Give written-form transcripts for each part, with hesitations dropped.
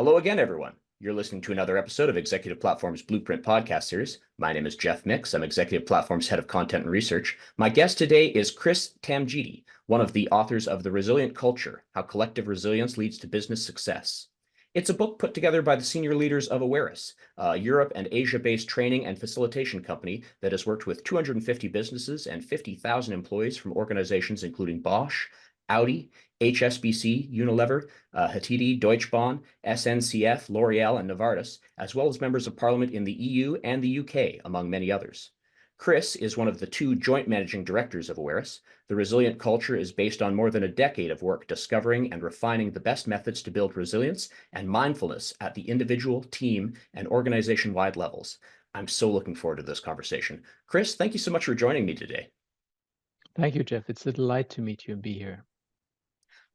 Hello again, everyone. You're listening to another episode of Executive Platform's Blueprint podcast series. My name is Geoff Micks. I'm Executive Platform's Head of Content and Research. My guest today is Chris Tamdjidi, one of the authors of The Resilient Culture: How Collective Resilience Leads to Business Success. It's a book put together by the senior leaders of Awaris, a Europe and Asia-based training and facilitation company that has worked with 250 businesses and 50,000 employees from organizations including Bosch, Audi, HSBC, Unilever, Hitachi, Deutsche Bahn, SNCF, L'Oreal, and Novartis, as well as members of parliament in the EU and the UK, among many others. Chris is one of the two joint managing directors of Awaris. The Resilient Culture is based on more than a decade of work discovering and refining the best methods to build resilience and mindfulness at the individual, team, and organization-wide levels. I'm so looking forward to this conversation. Chris, thank you so much for joining me today. Thank you, Geoff. It's a delight to meet you and be here.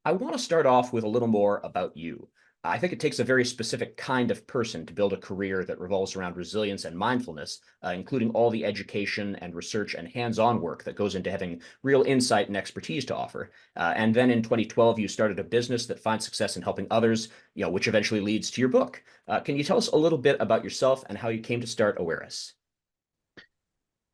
I want to start off with a little more about you. I think it takes a very specific kind of person to build a career that revolves around resilience and mindfulness, including all the education and research and hands-on work that goes into having real insight and expertise to offer. And then in 2012, you started a business that finds success in helping others, which eventually leads to your book. Can you tell us a little bit about yourself and how you came to start Awaris?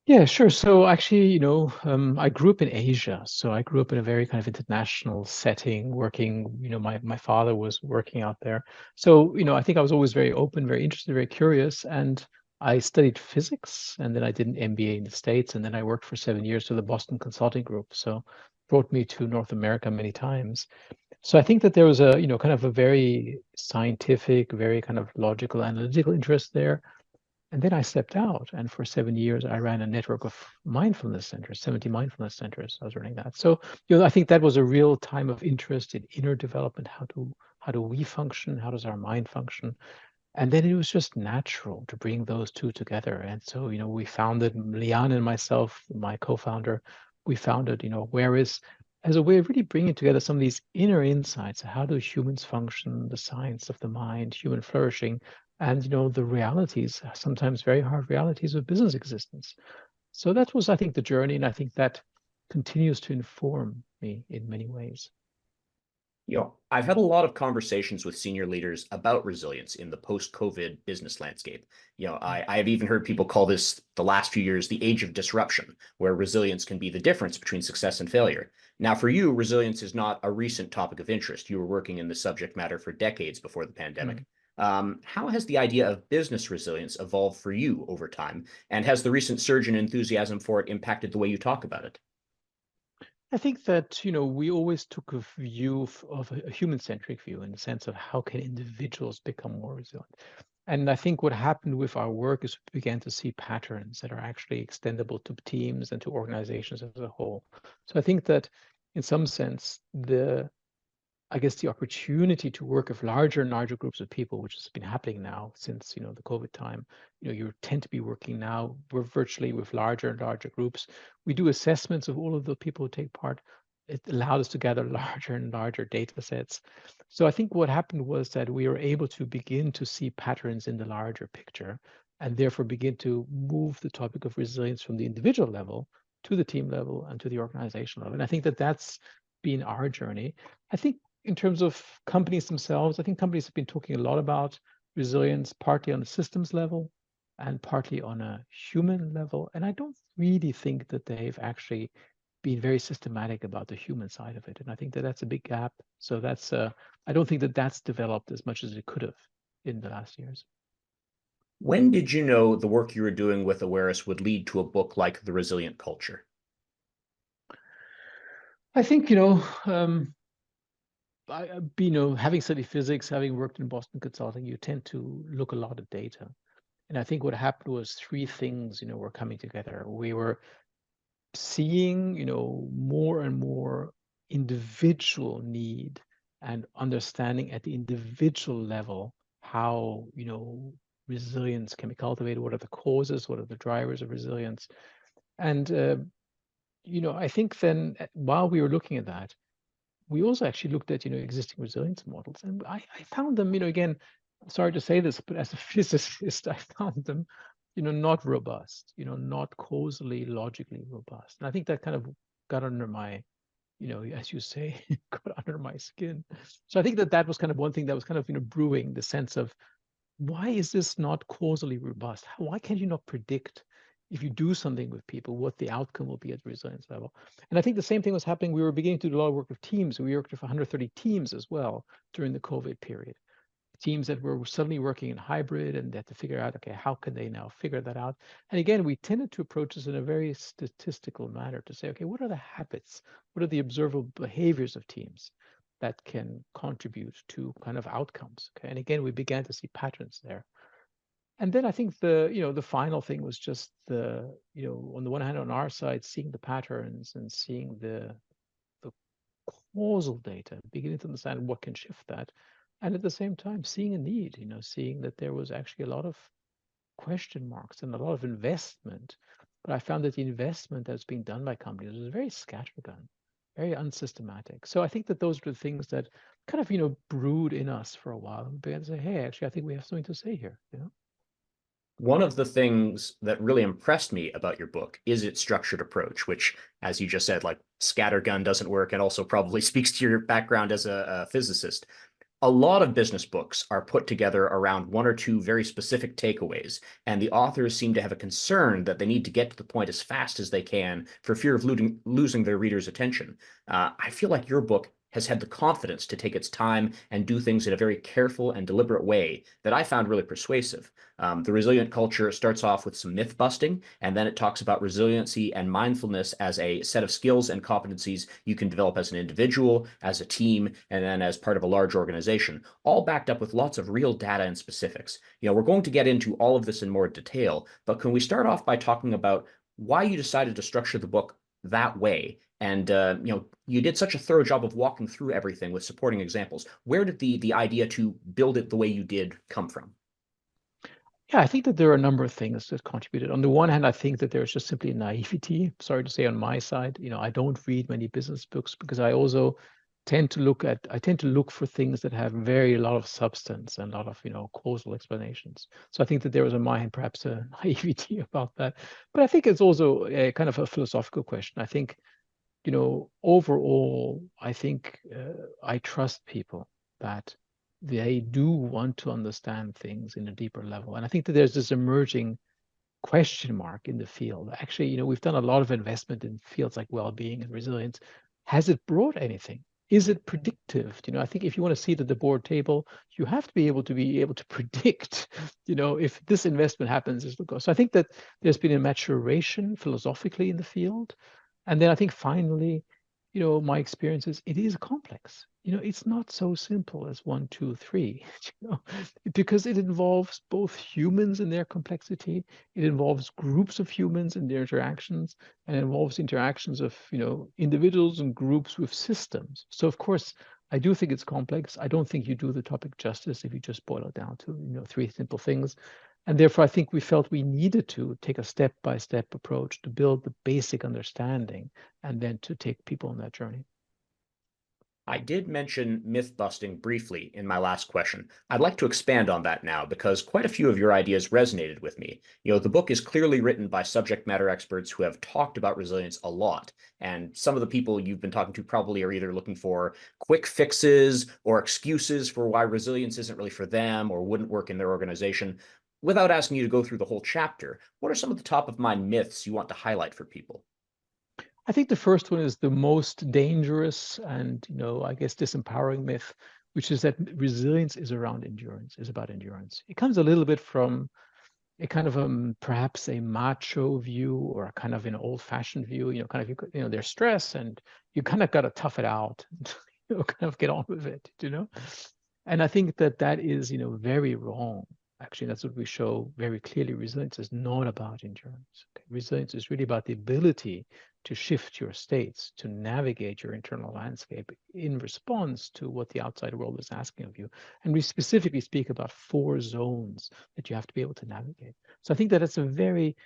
Yeah, sure. So actually, I grew up in Asia. So I grew up in a very kind of international setting, working, my father was working out there. So, I think I was always very open, very interested, very curious. And I studied physics, and then I did an MBA in the States, and then I worked for 7 years for the Boston Consulting Group. So brought me to North America many times. So I think that there was a, kind of a very scientific, very kind of logical, analytical interest there. And then I stepped out, and for 7 years, I ran a network of mindfulness centers, 70 mindfulness centers. I was running that. So, I think that was a real time of interest in inner development. How do we function? How does our mind function? And then it was just natural to bring those two together. And so, we founded, Liane and myself, my co-founder, we founded, Awaris as a way of really bringing together some of these inner insights. How do humans function? The science of the mind, human flourishing, and the realities, sometimes very hard realities of business existence. So that was, I think, the journey, and I think that continues to inform me in many ways. I've had a lot of conversations with senior leaders about resilience in the post-COVID business landscape. I have even heard people call this the last few years the age of disruption, where resilience can be the difference between success and failure. Now, for you, resilience is not a recent topic of interest. You were working in the subject matter for decades before the pandemic. How has the idea of business resilience evolved for you over time? And has the recent surge in enthusiasm for it impacted the way you talk about it? I think that, we always took a view of a human-centric view in the sense of how can individuals become more resilient. And I think what happened with our work is we began to see patterns that are actually extendable to teams and to organizations as a whole. So I think that in some sense, I guess the opportunity to work with larger and larger groups of people, which has been happening now since the COVID time. You tend to be working now. We're virtually with larger and larger groups. We do assessments of all of the people who take part. It allowed us to gather larger and larger data sets. So I think what happened was that we were able to begin to see patterns in the larger picture, and therefore begin to move the topic of resilience from the individual level to the team level and to the organization level. And I think that that's been our journey. I think in terms of companies themselves, I think companies have been talking a lot about resilience, partly on a systems level and partly on a human level. And I don't really think that they've actually been very systematic about the human side of it. And I think that that's a big gap. So I don't think that that's developed as much as it could have in the last years. When did you know the work you were doing with Awaris would lead to a book like The Resilient Culture? I think, having studied physics, having worked in Boston Consulting, you tend to look a lot at data. And I think what happened was three things, were coming together. We were seeing, more and more individual need and understanding at the individual level how, resilience can be cultivated. What are the causes? What are the drivers of resilience? And, I think then while we were looking at that, we also actually looked at existing resilience models, and I found them, again, I'm sorry to say this, but as a physicist, I found them not robust, not causally logically robust. And I think that kind of got under my as you say, got under my skin. So I think that was kind of one thing that was kind of, brewing, the sense of, why is this not causally robust? Why can't you not predict, if you do something with people, what the outcome will be at the resilience level? And I think the same thing was happening. We were beginning to do a lot of work with teams. We worked with 130 teams as well during the COVID period. Teams that were suddenly working in hybrid, and they had to figure out, okay, how can they now figure that out? And again, we tended to approach this in a very statistical manner to say, okay, what are the habits? What are the observable behaviors of teams that can contribute to kind of outcomes? Okay. And again, we began to see patterns there. And then I think the final thing was just on the one hand, on our side, seeing the patterns and seeing the causal data, beginning to understand what can shift that. And at the same time, seeing a need, seeing that there was actually a lot of question marks and a lot of investment. But I found that the investment that's being done by companies was very scattergun, very unsystematic. So I think that those are the things that kind of, brewed in us for a while, and began to say, hey, actually, I think we have something to say here. One of the things that really impressed me about your book is its structured approach, which, as you just said, like scattergun doesn't work, and also probably speaks to your background as a physicist. A lot of business books are put together around one or two very specific takeaways, and the authors seem to have a concern that they need to get to the point as fast as they can for fear of losing their readers' attention. I feel like your book has had the confidence to take its time and do things in a very careful and deliberate way that I found really persuasive. The resilient culture starts off with some myth busting, and then it talks about resiliency and mindfulness as a set of skills and competencies you can develop as an individual, as a team, and then as part of a large organization, all backed up with lots of real data and specifics. We're going to get into all of this in more detail, but can we start off by talking about why you decided to structure the book that way? And you did such a thorough job of walking through everything with supporting examples. Where did the idea to build it the way you did come from? Yeah, I think that there are a number of things that contributed. On the one hand, I think that there's just simply naivety, sorry to say, on my side. I don't read many business books because I also tend to look for things that have a lot of substance and a lot of, causal explanations. So I think that there was on my hand perhaps a naivety about that. But I think it's also a kind of a philosophical question. I think, overall, I think I trust people that they do want to understand things in a deeper level. And I think that there's this emerging question mark in the field. Actually, we've done a lot of investment in fields like well-being and resilience. Has it brought anything? Is it predictive? I think if you want to see it at the board table, you have to be able to predict, if this investment happens, this will go. So I think that there's been a maturation philosophically in the field. And then I think finally, my experience is it is complex. It's not so simple as 1, 2, 3, because it involves both humans and their complexity. It involves groups of humans and their interactions, and it involves interactions of, individuals and groups with systems. So of course, I do think it's complex. I don't think you do the topic justice if you just boil it down to, 3 simple things. And therefore, I think we felt we needed to take a step-by-step approach to build the basic understanding and then to take people on that journey. I did mention myth busting briefly in my last question. I'd like to expand on that now because quite a few of your ideas resonated with me. The book is clearly written by subject matter experts who have talked about resilience a lot. And some of the people you've been talking to probably are either looking for quick fixes or excuses for why resilience isn't really for them or wouldn't work in their organization. Without asking you to go through the whole chapter, what are some of the top of mind myths you want to highlight for people? I think the first one is the most dangerous and, I guess, disempowering myth, which is that resilience is around endurance, is about endurance. It comes a little bit from a kind of perhaps a macho view or a kind of an old-fashioned view. Kind of there's stress and you kind of got to tough it out, and, kind of get on with it. And I think that is, very wrong. Actually, that's what we show very clearly. Resilience is not about endurance. Okay? Resilience is really about the ability to shift your states, to navigate your internal landscape in response to what the outside world is asking of you. And we specifically speak about 4 zones that you have to be able to navigate. So I think that it's a very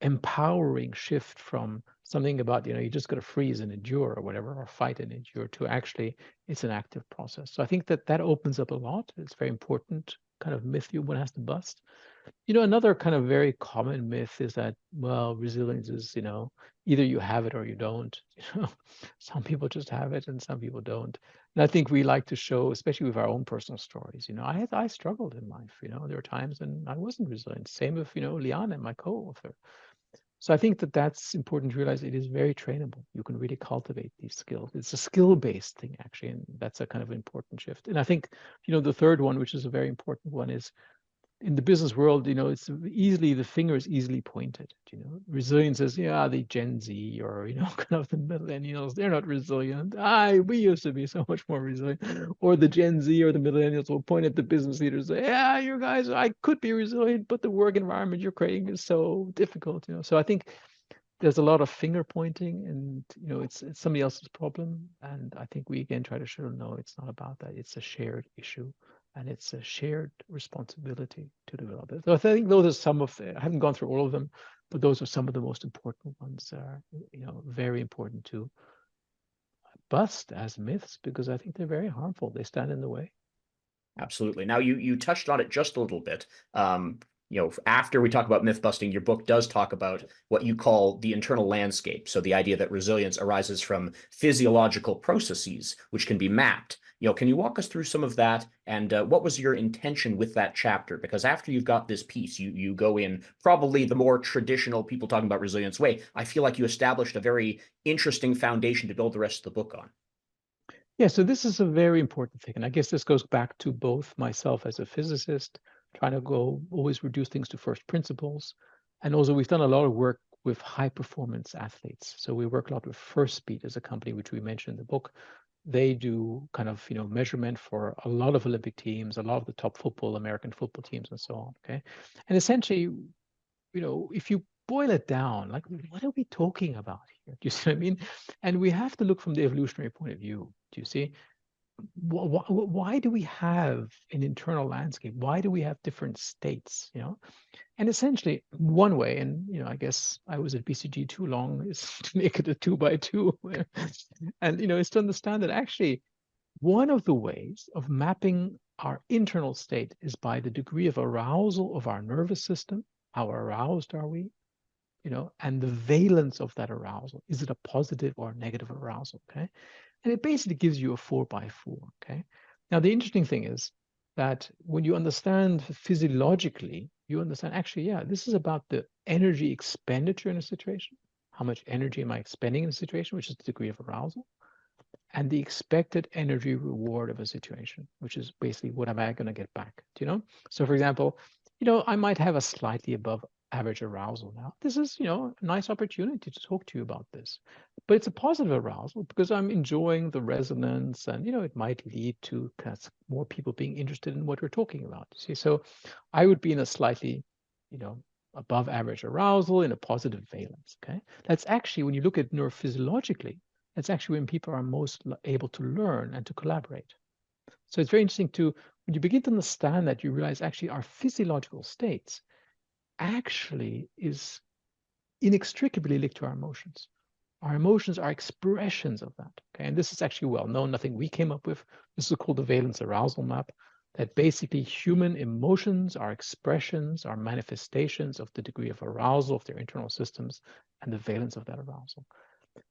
empowering shift from something about, you just got to freeze and endure or whatever, or fight and endure, to actually it's an active process. So I think that opens up a lot. It's very important kind of myth one has to bust. Another kind of very common myth is that, well, resilience is, either you have it or you don't. Some people just have it and some people don't. And I think we like to show, especially with our own personal stories, I struggled in life. There were times when I wasn't resilient. Same with, Liana, my co-author. So I think that that's important to realize. It is very trainable. You can really cultivate these skills. It's a skill-based thing, actually, and that's a kind of important shift. And I think, the third one, which is a very important one, is in the business world, it's the finger is easily pointed. Resilience is, yeah, the Gen Z or, kind of the millennials, they're not resilient. We used to be so much more resilient. Or the Gen Z or the millennials will point at the business leaders and say, yeah, you guys, I could be resilient, but the work environment you're creating is so difficult. So I think there's a lot of finger pointing, and it's somebody else's problem. And I think we again try to show, no, it's not about that. It's a shared issue, and it's a shared responsibility to develop it. So I think those are some of I haven't gone through all of them, but those are some of the most important ones that are very important to bust as myths, because I think they're very harmful. They stand in the way. Absolutely. Now you touched on it just a little bit. After we talk about myth busting, your book does talk about what you call the internal landscape. So the idea that resilience arises from physiological processes, which can be mapped. Can you walk us through some of that? And what was your intention with that chapter? Because after you've got this piece, you go in probably the more traditional people talking about resilience way. I feel like you established a very interesting foundation to build the rest of the book on. Yeah, so this is a very important thing. And I guess this goes back to both myself as a physicist, trying to always reduce things to first principles. And also we've done a lot of work with high performance athletes. So we work a lot with First Speed as a company, which we mentioned in the book. They do kind of, measurement for a lot of Olympic teams, a lot of the top American football teams and so on, okay? And essentially, if you boil it down, like, what are we talking about here? Do you see what I mean? And we have to look from the evolutionary point of view. Do you see? Why do we have an internal landscape? Why do we have different states? And essentially, one way, and I guess I was at BCG too long, is to make it a 2x2, and is to understand that actually one of the ways of mapping our internal state is by the degree of arousal of our nervous system. How aroused are we? And the valence of that arousal. Is it a positive or negative arousal? Okay. And it basically gives you a 4x4. Okay. Now, the interesting thing is that when you understand physiologically, you understand actually, yeah, this is about the energy expenditure in a situation. How much energy am I expending in a situation, which is the degree of arousal, and the expected energy reward of a situation, which is basically what am I going to get back? So for example, I might have a slightly above average arousal now. This is, a nice opportunity to talk to you about this. But it's a positive arousal because I'm enjoying the resonance, and it might lead to more people being interested in what we're talking about. See, so I would be in a slightly, above average arousal in a positive valence. Okay. That's actually, when you look at neurophysiologically, that's actually when people are most able to learn and to collaborate. So it's very interesting when you begin to understand that, you realize actually our physiological states actually is inextricably linked to our emotions. Our emotions are expressions of that. Okay, and this is actually well known, nothing we came up with. This is called the valence arousal map, that basically human emotions are expressions, are manifestations of the degree of arousal of their internal systems and the valence of that arousal.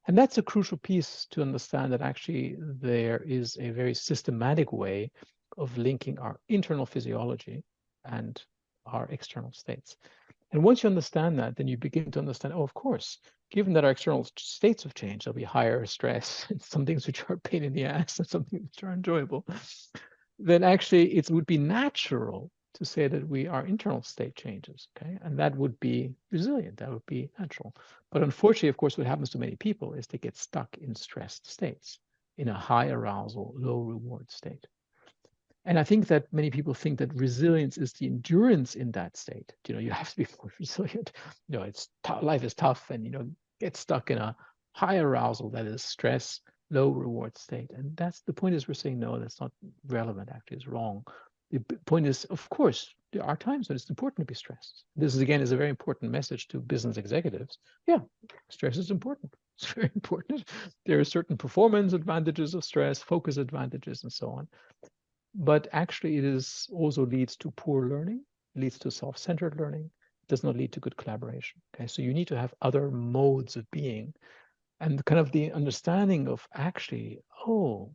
And that's a crucial piece to understand, that actually there is a very systematic way of linking our internal physiology and our external states. And once you understand that, then you begin to understand, of course, given that our external states have changed, there'll be higher stress, and some things which are a pain in the ass and some things which are enjoyable, then actually it would be natural to say that our internal state changes, okay? And that would be resilient, that would be natural. But unfortunately, of course, what happens to many people is they get stuck in stressed states, in a high arousal, low reward state. And I think that many people think that resilience is the endurance in that state. You have to be more resilient. Life is tough, and get stuck in a high arousal, that is stress, low reward state. And that's the point, is we're saying, no, that's not relevant, actually, it's wrong. The point is, of course, there are times when it's important to be stressed. This again is a very important message to business executives. Yeah, stress is important. It's very important. There are certain performance advantages of stress, focus advantages, and so on. But actually, it also leads to poor learning. leads to self-centered learning. It does not lead to good collaboration. Okay, so you need to have other modes of being, and kind of the understanding of actually, oh,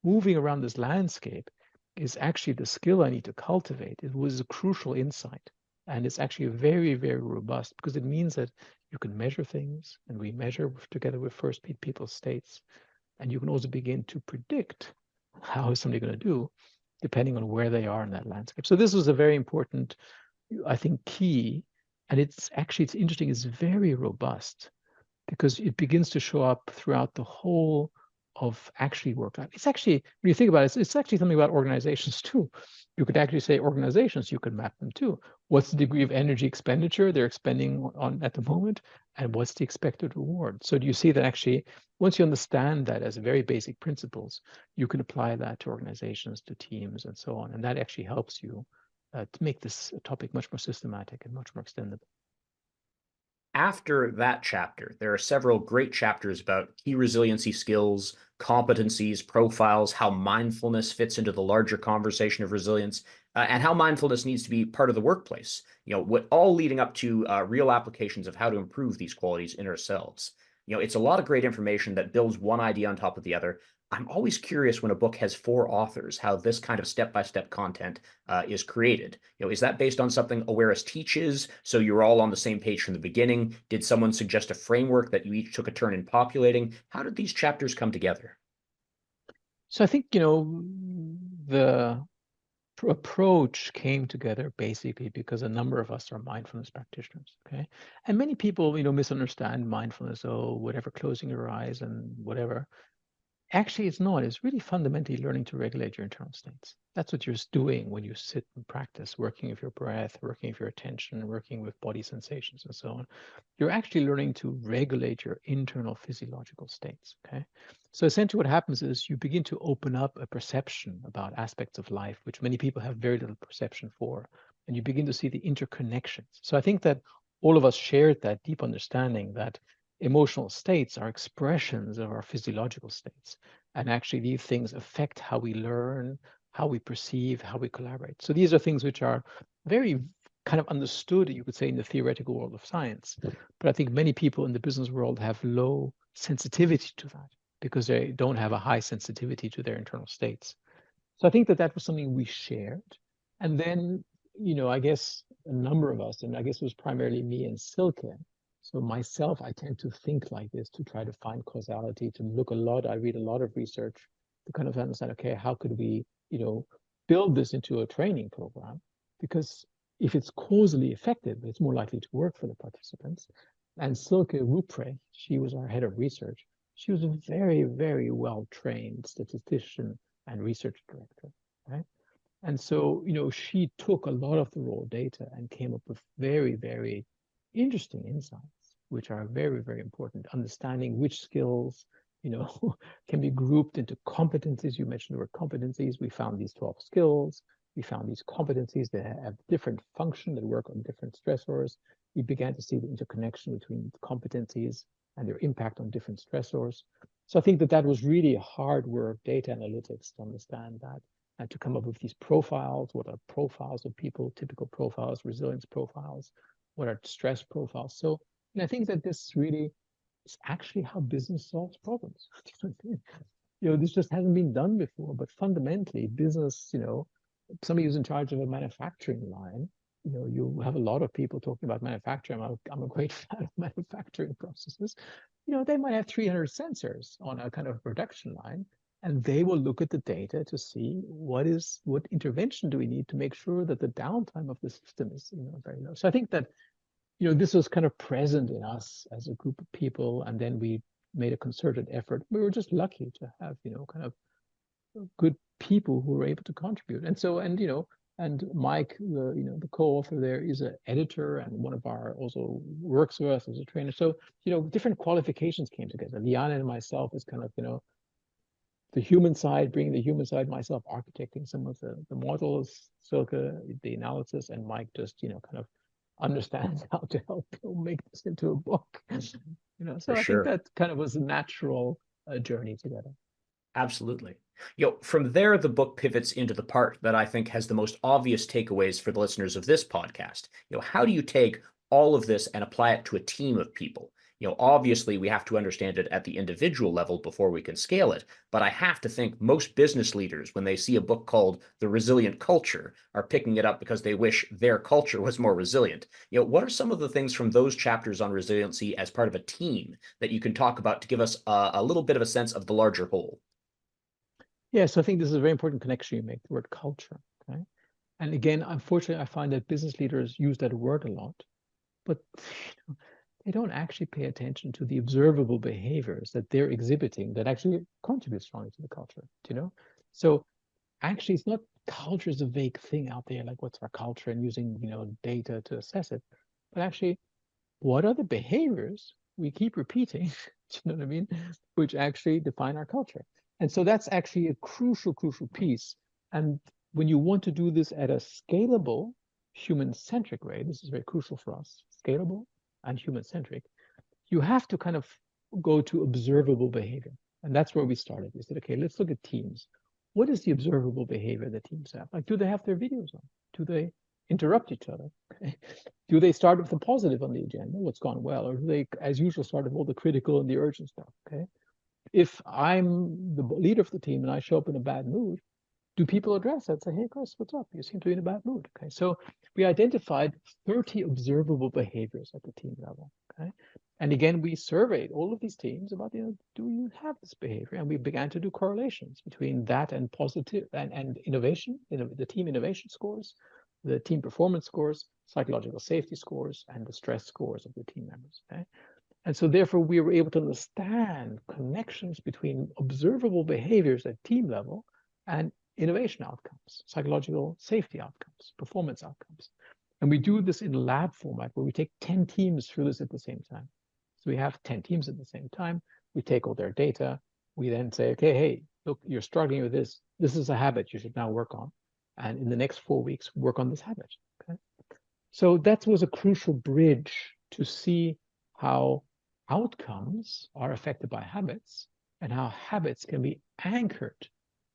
moving around this landscape is actually the skill I need to cultivate. It was a crucial insight. And it's actually very, very robust because it means that you can measure things, and we measure together with first people's states. And you can also begin to predict how is somebody going to do depending on where they are in that landscape. So this was a very important, I think, key. And it's interesting, it's very robust because it begins to show up throughout the whole of actually work life. It's actually, when you think about it, it's actually something about organizations too. You could actually say organizations, you could map them too. What's the degree of energy expenditure they're expending on at the moment, and what's the expected reward? So do you see that actually, once you understand that as very basic principles, you can apply that to organizations, to teams, and so on. And that actually helps you to make this topic much more systematic and much more extendable. After that chapter, there are several great chapters about key resiliency skills, competencies, profiles, how mindfulness fits into the larger conversation of resilience, and how mindfulness needs to be part of the workplace. What all leading up to real applications of how to improve these qualities in ourselves. It's a lot of great information that builds one idea on top of the other. I'm always curious when a book has 4 authors, how this kind of step-by-step content is created. Is that based on something Awaris teaches? So you're all on the same page from the beginning? Did someone suggest a framework that you each took a turn in populating? How did these chapters come together? So I think, the approach came together basically because a number of us are mindfulness practitioners, okay? And many people, misunderstand mindfulness, oh, whatever, closing your eyes and whatever. Actually, it's not. It's really fundamentally learning to regulate your internal states. That's what you're doing when you sit and practice, working with your breath, working with your attention, working with body sensations, and so on. You're actually learning to regulate your internal physiological states. Okay. So essentially, what happens is you begin to open up a perception about aspects of life, which many people have very little perception for, and you begin to see the interconnections. So I think that all of us shared that deep understanding that emotional states are expressions of our physiological states. And actually, these things affect how we learn, how we perceive, how we collaborate. So these are things which are very kind of understood, you could say, in the theoretical world of science. But I think many people in the business world have low sensitivity to that because they don't have a high sensitivity to their internal states. So I think that that was something we shared. And then, I guess a number of us, and I guess it was primarily me and Silke, so myself, I tend to think like this, to try to find causality, to look a lot. I read a lot of research to kind of understand, okay, how could we, build this into a training program? Because if it's causally effective, it's more likely to work for the participants. And Silke Rupre, she was our head of research. She was a very, very well-trained statistician and research director, right? And so, she took a lot of the raw data and came up with very, very interesting insights, which are very, very important. Understanding which skills, can be grouped into competencies. You mentioned the word competencies. We found these 12 skills. We found these competencies that have different function, that work on different stressors. We began to see the interconnection between competencies and their impact on different stressors. So I think that that was really hard work, data analytics, to understand that and to come up with these profiles. What are profiles of people, typical profiles, resilience profiles? What are stress profiles? So, and I think that this really is actually how business solves problems. This just hasn't been done before, but fundamentally business, somebody who's in charge of a manufacturing line, you have a lot of people talking about manufacturing. I'm a great fan of manufacturing processes. They might have 300 sensors on a kind of production line, and they will look at the data to see what intervention do we need to make sure that the downtime of the system is, very low. So I think that, this was kind of present in us as a group of people, and then we made a concerted effort. We were just lucky to have, kind of good people who were able to contribute. And so, and Mike, the co-author there, is an editor and one of our also works with us as a trainer. So, different qualifications came together. Liana and myself is kind of, the human side, bringing the human side, myself architecting some of the models, Silke, the analysis, and Mike just, kind of understands how to help people make this into a book. So For I think sure. that kind of was a natural journey together. Absolutely. From there, the book pivots into the part that I think has the most obvious takeaways for the listeners of this podcast. How do you take all of this and apply it to a team of people? Obviously, we have to understand it at the individual level before we can scale it. But I have to think most business leaders, when they see a book called The Resilient Culture, are picking it up because they wish their culture was more resilient. What are some of the things from those chapters on resiliency as part of a team that you can talk about to give us a little bit of a sense of the larger whole? Yeah, so I think this is a very important connection you make, the word culture. Okay. And again, unfortunately, I find that business leaders use that word a lot, but they don't actually pay attention to the observable behaviors that they're exhibiting that actually contribute strongly to the culture. So actually, it's not culture is a vague thing out there, like what's our culture and using data to assess it, but actually, what are the behaviors we keep repeating? Do you know what I mean? Which actually define our culture. And so that's actually a crucial piece. And when you want to do this at a scalable, human-centric way, this is very crucial for us, scalable and human-centric, you have to kind of go to observable behavior. And that's where we started. We said, okay, let's look at teams. What is the observable behavior that teams have? Like, do they have their videos on? Do they interrupt each other? Okay. Do they start with the positive on the agenda, what's gone well, or do they, as usual, start with all the critical and the urgent stuff? Okay. If I'm the leader of the team and I show up in a bad mood, do people address that? Say, hey, Chris, what's up? You seem to be in a bad mood. Okay. So we identified 30 observable behaviors at the team level. Okay. And again, we surveyed all of these teams about, do you have this behavior? And we began to do correlations between that and positive and innovation, the team innovation scores, the team performance scores, psychological safety scores, and the stress scores of the team members. Okay. And so therefore we were able to understand connections between observable behaviors at team level and innovation outcomes, psychological safety outcomes, performance outcomes. And we do this in lab format where we take 10 teams through this at the same time. So we have 10 teams at the same time. We take all their data. We then say, okay, hey, look, you're struggling with this. This is a habit you should now work on. And in the next 4 weeks, work on this habit. Okay. So that was a crucial bridge to see how outcomes are affected by habits and how habits can be anchored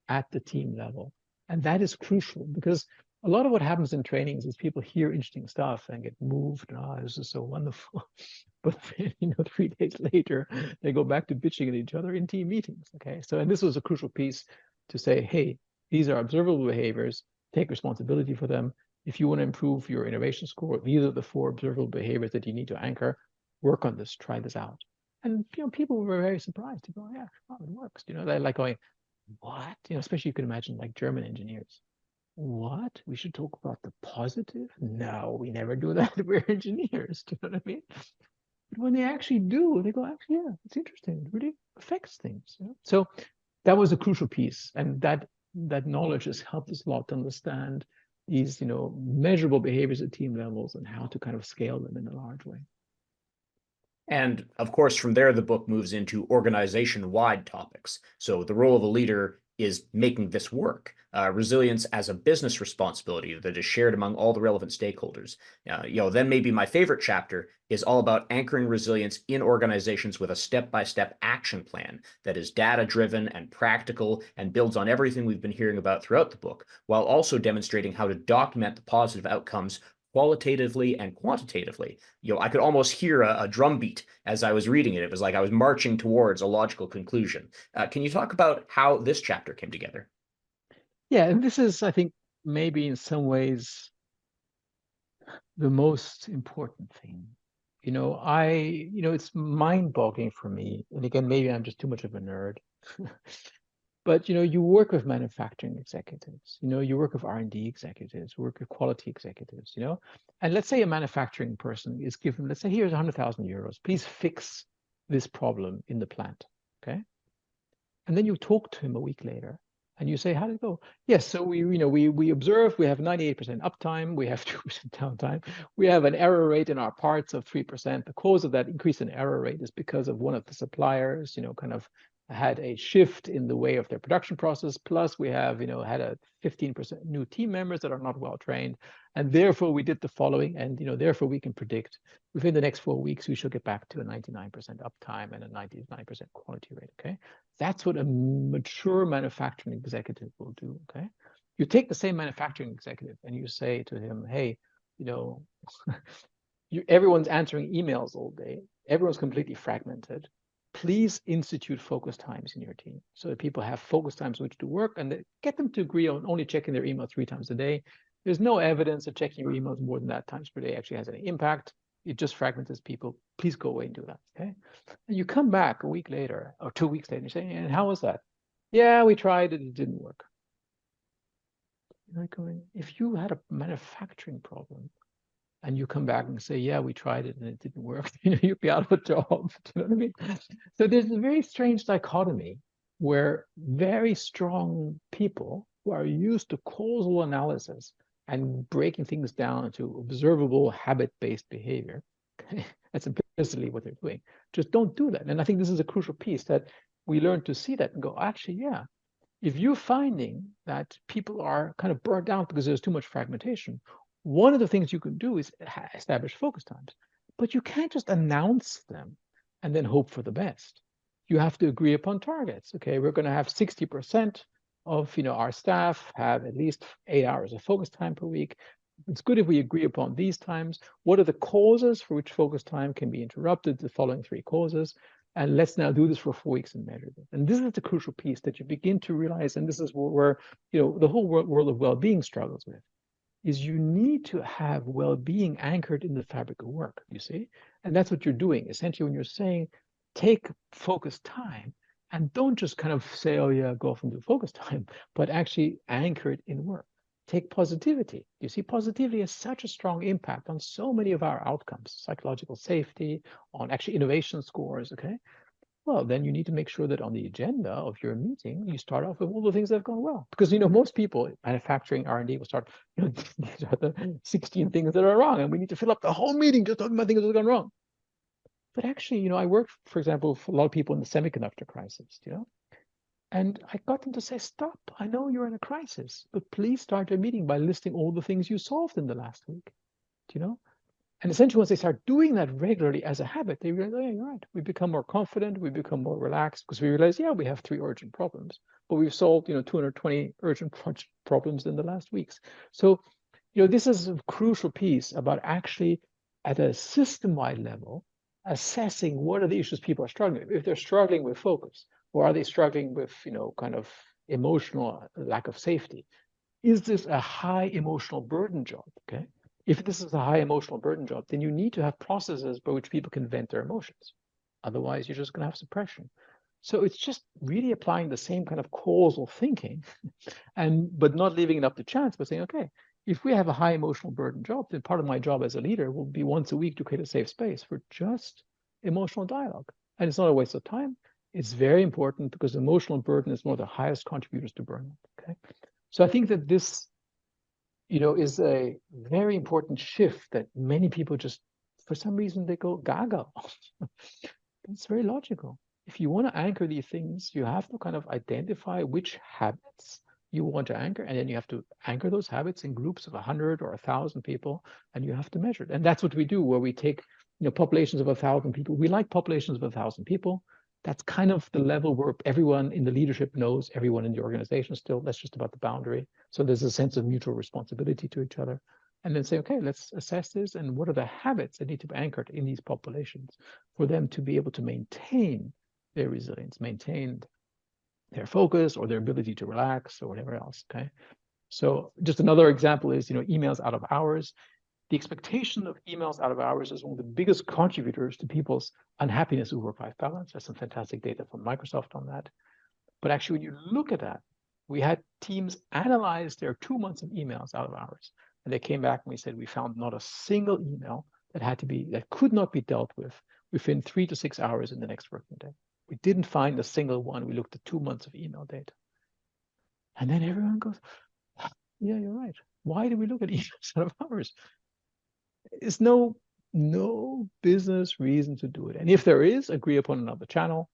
at the team level. And that is crucial because a lot of what happens in trainings is people hear interesting stuff and get moved. Oh, this is so wonderful. But then, 3 days later, they go back to bitching at each other in team meetings. Okay. So, and this was a crucial piece to say, hey, these are observable behaviors, take responsibility for them. If you want to improve your innovation score, these are the 4 observable behaviors that you need to anchor. Work on this, try this out. And people were very surprised to go, yeah, oh, it works. They're like going, what? Especially you can imagine like German engineers. What? We should talk about the positive? No, we never do that. We're engineers. Do you know what I mean? But when they actually do, they go, actually, yeah, it's interesting. It really affects things. So that was a crucial piece. And that knowledge has helped us a lot to understand these, measurable behaviors at team levels and how to kind of scale them in a large way. And of course, from there, the book moves into organization-wide topics. So the role of a leader is making this work. Resilience as a business responsibility that is shared among all the relevant stakeholders. Then maybe my favorite chapter is all about anchoring resilience in organizations with a step-by-step action plan that is data-driven and practical and builds on everything we've been hearing about throughout the book, while also demonstrating how to document the positive outcomes qualitatively and quantitatively. I could almost hear a drum beat as I was reading it. It was like I was marching towards a logical conclusion. Can you talk about how this chapter came together? Yeah, and this is, I think, maybe in some ways the most important thing. It's mind-boggling for me. And again, maybe I'm just too much of a nerd. But you work with manufacturing executives, you work with R&D executives, work with quality executives, and let's say a manufacturing person is given, let's say, here's 100,000 euros, please fix this problem in the plant, okay? And then you talk to him a week later and you say, how did it go? Yes, so we observe, we have 98% uptime, we have 2% downtime, we have an error rate in our parts of 3%. The cause of that increase in error rate is because of one of the suppliers, kind of had a shift in the way of their production process. Plus, we have, had a 15% new team members that are not well trained, and therefore we did the following, and therefore we can predict within the next 4 weeks we shall get back to a 99% uptime and a 99% quality rate. Okay, that's what a mature manufacturing executive will do. Okay, you take the same manufacturing executive and you say to him, hey, everyone's answering emails all day. Everyone's completely fragmented. Please institute focus times in your team so that people have focus times which to work, and get them to agree on only checking their email 3 times a day. There's no evidence that checking your emails more than that times per day actually has any impact. It just fragments people. Please go away and do that. Okay. And you come back a week later or 2 weeks later and you say, and how was that? Yeah, we tried it. It didn't work. You're like going, if you had a manufacturing problem, and you come back and say, yeah, we tried it and it didn't work, you'd be out of a job. Do you know what I mean? So there's a very strange dichotomy where very strong people who are used to causal analysis and breaking things down into observable habit-based behavior, that's implicitly what they're doing, just don't do that. And I think this is a crucial piece, that we learn to see that and go, actually, yeah, if you're finding that people are kind of burnt out because there's too much fragmentation, one of the things you can do is establish focus times, but you can't just announce them and then hope for the best. You have to agree upon targets. Okay, we're going to have 60% of our staff have at least 8 hours of focus time per week. It's good if we agree upon these times. What are the causes for which focus time can be interrupted? The following 3 causes. And let's now do this for 4 weeks and measure it. And this is the crucial piece that you begin to realize, and this is where the whole world of well-being struggles with, is you need to have well-being anchored in the fabric of work, you see? And that's what you're doing. Essentially, when you're saying, take focus time, and don't just kind of say, oh yeah, go off and do focus time, but actually anchor it in work. Take positivity. You see, positivity has such a strong impact on so many of our outcomes, psychological safety, on actually innovation scores, okay? Well, then you need to make sure that on the agenda of your meeting, you start off with all the things that have gone well. Because, most people, manufacturing, R&D will start, these are the 16 things that are wrong, and we need to fill up the whole meeting just talking about things that have gone wrong. But actually, I worked, for example, for a lot of people in the semiconductor crisis, and I got them to say, stop, I know you're in a crisis, but please start your meeting by listing all the things you solved in the last week, And essentially, once they start doing that regularly as a habit, they realize, oh, yeah, you're right. We become more confident, we become more relaxed, because we realize, yeah, we have 3 urgent problems, but we've solved, 220 urgent problems in the last weeks. So, this is a crucial piece about actually, at a system-wide level, assessing what are the issues people are struggling with. If they're struggling with focus, or are they struggling with, kind of emotional lack of safety? Is this a high emotional burden job? Okay. If this is a high emotional burden job, then you need to have processes by which people can vent their emotions. Otherwise, you're just going to have suppression. So it's just really applying the same kind of causal thinking, but not leaving it up to chance, but saying, okay, if we have a high emotional burden job, then part of my job as a leader will be once a week to create a safe space for just emotional dialogue. And it's not a waste of time. It's very important because emotional burden is one of the highest contributors to burnout. Okay. So I think that this is a very important shift that many people just, for some reason, they go gaga. It's very logical. If you want to anchor these things, you have to kind of identify which habits you want to anchor, and then you have to anchor those habits in groups of 100 or 1,000 people, and you have to measure it. And that's what we do, where we take populations of 1,000 people. We like populations of 1,000 people. That's kind of the level where everyone in the leadership knows everyone in the organization still. That's just about the boundary. So there's a sense of mutual responsibility to each other. And then say, okay, let's assess this. And what are the habits that need to be anchored in these populations for them to be able to maintain their resilience, maintain their focus or their ability to relax or whatever else, okay? So just another example is, emails out of hours. The expectation of emails out of hours is one of the biggest contributors to people's unhappiness with work-life balance. There's some fantastic data from Microsoft on that. But actually, when you look at that, we had teams analyze their 2 months of emails out of hours. And they came back and we said, we found not a single email that could not be dealt with within 3 to 6 hours in the next working day. We didn't find a single one. We looked at 2 months of email data. And then everyone goes, yeah, you're right. Why do we look at emails out of hours? There's no business reason to do it. And if there is, agree upon another channel.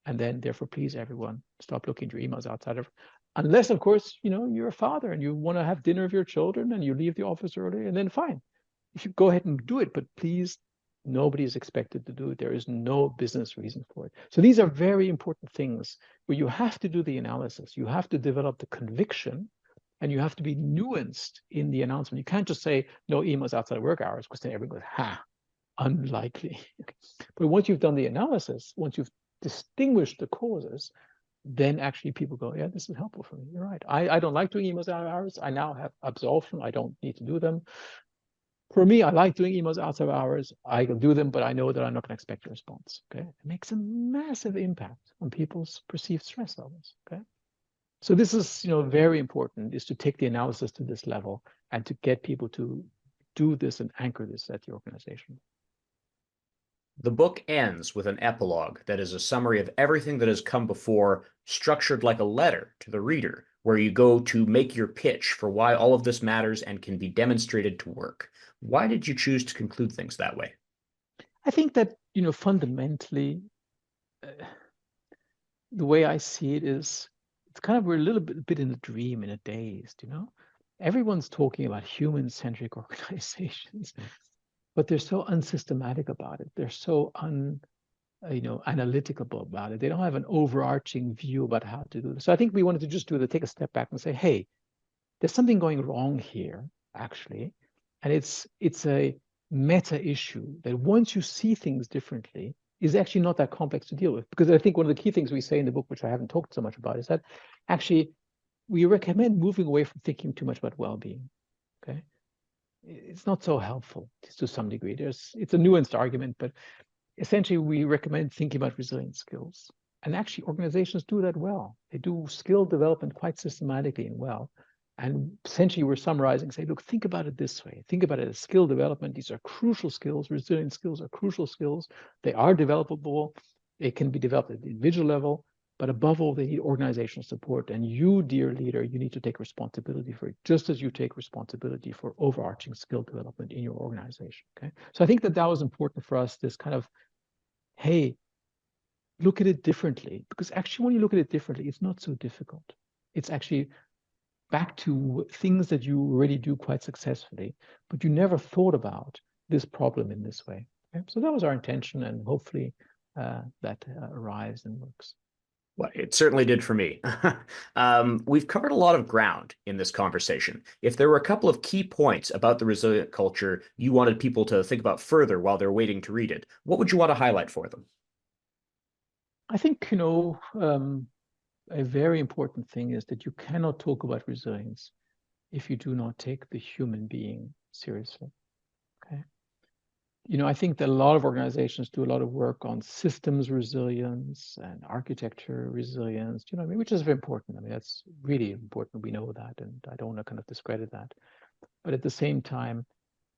And then, therefore, please, everyone, stop looking at your emails outside of, unless, of course, you're a father and you want to have dinner with your children and you leave the office early, and then fine. If you go ahead and do it, but please, nobody is expected to do it. There is no business reason for it. So these are very important things where you have to do the analysis. You have to develop the conviction, and you have to be nuanced in the announcement. You can't just say no emails outside of work hours, because then everyone goes, unlikely. But once you've done the analysis, once you've distinguished the causes, then actually people go, yeah, this is helpful for me. You're right. I don't like doing emails out of hours. I now have absolution. I don't need to do them. For me, I like doing emails outside of hours. I can do them, but I know that I'm not going to expect a response. Okay. It makes a massive impact on people's perceived stress levels. Okay. So this is, very important, is to take the analysis to this level and to get people to do this and anchor this at the organization. The book ends with an epilogue that is a summary of everything that has come before, structured like a letter to the reader, where you go to make your pitch for why all of this matters and can be demonstrated to work. Why did you choose to conclude things that way? I think that, fundamentally, the way I see it is, it's kind of, we're a little bit in a dream, in a daze, Everyone's talking about human-centric organizations, but they're so unsystematic about it. They're so analytical about it. They don't have an overarching view about how to do this. So I think we wanted to just take a step back and say, hey, there's something going wrong here, actually. And it's a meta issue that once you see things differently, is actually not that complex to deal with. Because I think one of the key things we say in the book, which I haven't talked so much about, is that actually we recommend moving away from thinking too much about well-being. Okay. It's not so helpful to some degree. It's a nuanced argument, but essentially we recommend thinking about resilience skills. And actually organizations do that well. They do skill development quite systematically and well. And essentially we're summarizing, say, look, think about it this way. Think about it as skill development. These are crucial skills. Resilience skills are crucial skills. They are developable. They can be developed at the individual level. But above all, they need organizational support. And you, dear leader, you need to take responsibility for it, just as you take responsibility for overarching skill development in your organization. Okay. So I think that was important for us, this kind of, hey, look at it differently. Because actually, when you look at it differently, it's not so difficult. It's actually back to things that you already do quite successfully, but you never thought about this problem in this way. Okay? So that was our intention, and hopefully that arrives and works. Well, it certainly did for me. We've covered a lot of ground in this conversation. If there were a couple of key points about the resilient culture you wanted people to think about further while they're waiting to read it, what would you want to highlight for them? I think, a very important thing is that you cannot talk about resilience if you do not take the human being seriously. Okay. I think that a lot of organizations do a lot of work on systems resilience and architecture resilience, which is very important. That's really important. We know that, and I don't want to kind of discredit that. But at the same time,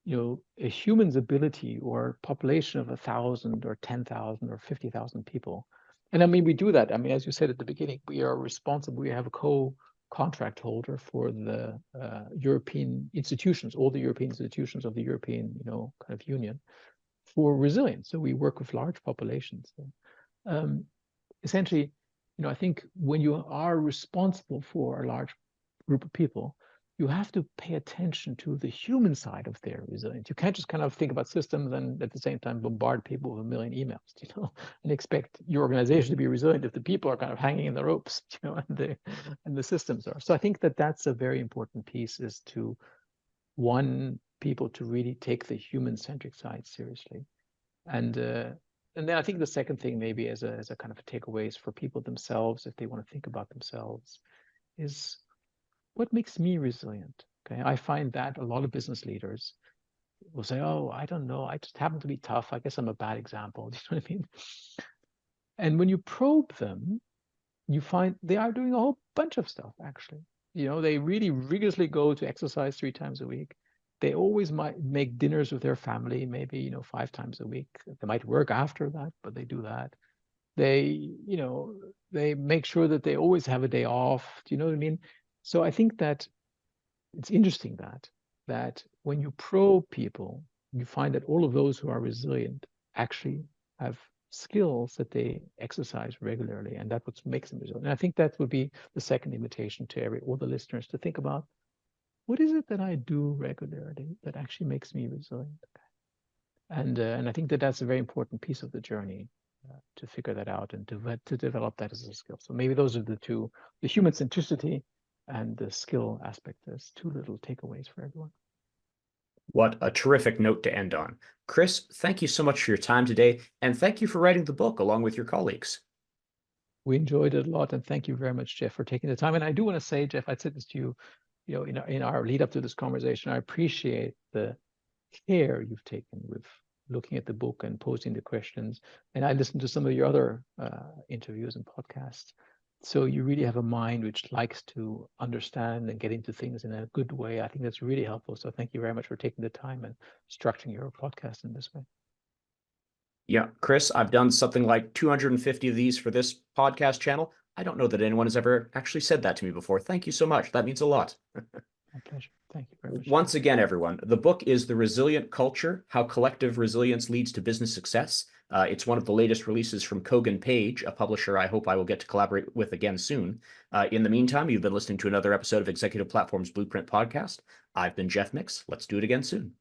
a human's ability or population of 1,000 or 10,000 or 50,000 people. And we do that. As you said at the beginning, we are responsible. We have a contract holder for the European institutions, all the European institutions of the European, kind of union for resilience. So we work with large populations. Essentially, I think when you are responsible for a large group of people, you have to pay attention to the human side of their resilience. You can't just kind of think about systems and at the same time bombard people with 1 million emails, and expect your organization to be resilient if the people are kind of hanging in the ropes, and the systems are. So I think that that's a very important piece, is to, one, people to really take the human-centric side seriously. And then I think the second thing, maybe as a kind of takeaways for people themselves, if they want to think about themselves, is what makes me resilient? Okay, I find that a lot of business leaders will say, "Oh, I don't know. I just happen to be tough. I guess I'm a bad example." Do you know what I mean? And when you probe them, you find they are doing a whole bunch of stuff. Actually, they really rigorously go to exercise 3 times a week. They always might make dinners with their family, maybe 5 times a week. They might work after that, but they do that. They, they make sure that they always have a day off. Do you know what I mean? So I think that it's interesting that when you probe people, you find that all of those who are resilient actually have skills that they exercise regularly, and that's what makes them resilient. And I think that would be the second invitation to all the listeners to think about, what is it that I do regularly that actually makes me resilient? And I think that that's a very important piece of the journey, to figure that out and to develop that as a skill. So maybe those are the two, the human centricity and the skill aspect, as two little takeaways for everyone. What a terrific note to end on. Chris, thank you so much for your time today, and thank you for writing the book along with your colleagues. We enjoyed it a lot, and thank you very much, Geoff, for taking the time. And I do want to say, Geoff, I'd said this to you, in our lead up to this conversation, I appreciate the care you've taken with looking at the book and posing the questions. And I listened to some of your other interviews and podcasts. So you really have a mind which likes to understand and get into things in a good way. I think that's really helpful. So thank you very much for taking the time and structuring your podcast in this way. Yeah, Chris, I've done something like 250 of these for this podcast channel. I don't know that anyone has ever actually said that to me before. Thank you so much. That means a lot. My pleasure. Thank you very much. Once again, everyone, the book is The Resilient Culture, How Collective Resilience Leads to Business Success. It's one of the latest releases from Kogan Page, a publisher I hope I will get to collaborate with again soon. In the meantime, you've been listening to another episode of Executive Platform's Blueprint Podcast. I've been Geoff Micks. Let's do it again soon.